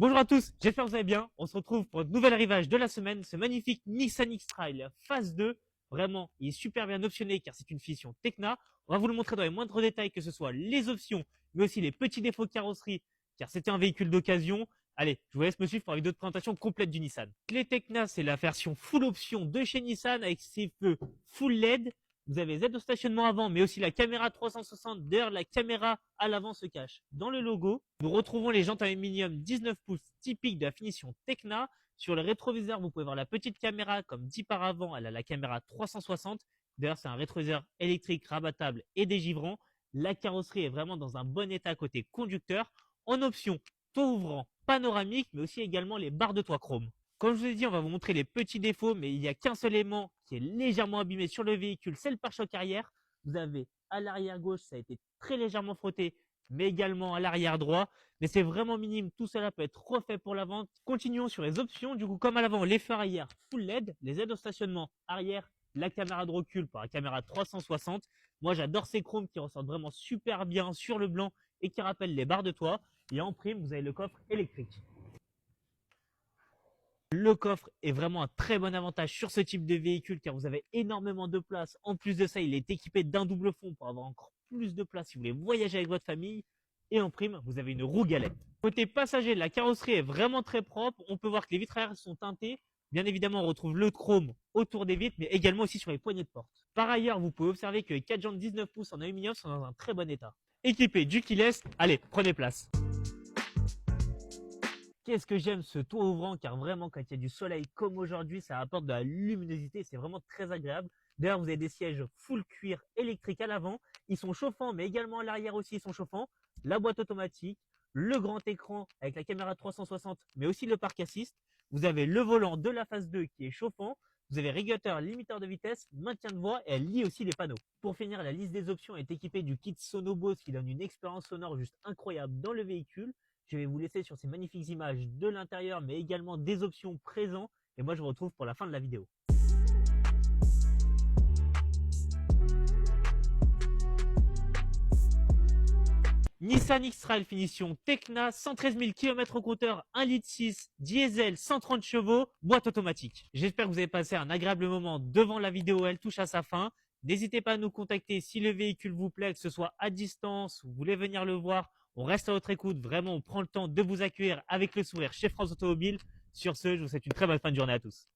Bonjour à tous, j'espère que vous allez bien. On se retrouve pour un nouvel arrivage de la semaine, ce magnifique Nissan X-Trail phase 2. Vraiment, il est super bien optionné car c'est une finition Tecna. On va vous le montrer dans les moindres détails, que ce soit les options, mais aussi les petits défauts de carrosserie, car c'était un véhicule d'occasion. Allez, je vous laisse me suivre pour une vidéo de présentation complète du Nissan. Les Tecna, c'est la version full option de chez Nissan avec ses feux full LED. Vous avez Z au stationnement avant, mais aussi la caméra 360. D'ailleurs, la caméra à l'avant se cache dans le logo. Nous retrouvons les jantes aluminium 19 pouces typiques de la finition Tecna. Sur le rétroviseur, vous pouvez voir la petite caméra comme dit par avant. Elle a la caméra 360. D'ailleurs, c'est un rétroviseur électrique rabattable et dégivrant. La carrosserie est vraiment dans un bon état côté conducteur. En option, toit ouvrant panoramique, mais aussi également les barres de toit chrome. Comme je vous ai dit, on va vous montrer les petits défauts, mais il n'y a qu'un seul élément qui est légèrement abîmé sur le véhicule, c'est le pare-choc arrière. Vous avez à l'arrière gauche, ça a été très légèrement frotté, mais également à l'arrière droit. Mais c'est vraiment minime, tout cela peut être refait pour la vente. Continuons sur les options. Du coup, comme à l'avant, les phares arrière full LED, les aides au stationnement arrière, la caméra de recul par la caméra 360. Moi, j'adore ces chromes qui ressortent vraiment super bien sur le blanc et qui rappellent les barres de toit. Et en prime, vous avez le coffre électrique. Le coffre est vraiment un très bon avantage sur ce type de véhicule car vous avez énormément de place. En plus de ça, il est équipé d'un double fond pour avoir encore plus de place si vous voulez voyager avec votre famille. Et en prime, vous avez une roue galette. Côté passager, la carrosserie est vraiment très propre. On peut voir que les vitres arrière sont teintées. Bien évidemment, on retrouve le chrome autour des vitres, mais également aussi sur les poignées de porte. Par ailleurs, vous pouvez observer que les 4 jantes 19 pouces en aluminium sont dans un très bon état. Équipé du keyless, allez, prenez place. Qu'est-ce que j'aime ce toit ouvrant, car vraiment quand il y a du soleil comme aujourd'hui, ça apporte de la luminosité, c'est vraiment très agréable. D'ailleurs, vous avez des sièges full cuir électrique à l'avant, ils sont chauffants, mais également à l'arrière aussi ils sont chauffants. La boîte automatique, le grand écran avec la caméra 360, mais aussi le parc assist. Vous avez le volant de la phase 2 qui est chauffant. Vous avez régulateur, limiteur de vitesse, maintien de voix et elle lie aussi les panneaux. Pour finir, la liste des options est équipée du kit Sono qui donne une expérience sonore juste incroyable dans le véhicule. Je vais vous laisser sur ces magnifiques images de l'intérieur, mais également des options présentes. Et moi, je vous retrouve pour la fin de la vidéo. Nissan X-Trail finition Tecna, 113 000 km au compteur, 1,6 litre, diesel, 130 chevaux, boîte automatique. J'espère que vous avez passé un agréable moment devant la vidéo, elle touche à sa fin. N'hésitez pas à nous contacter si le véhicule vous plaît, que ce soit à distance, vous voulez venir le voir. On reste à votre écoute, vraiment on prend le temps de vous accueillir avec le sourire chez France Automobile. Sur ce, je vous souhaite une très bonne fin de journée à tous.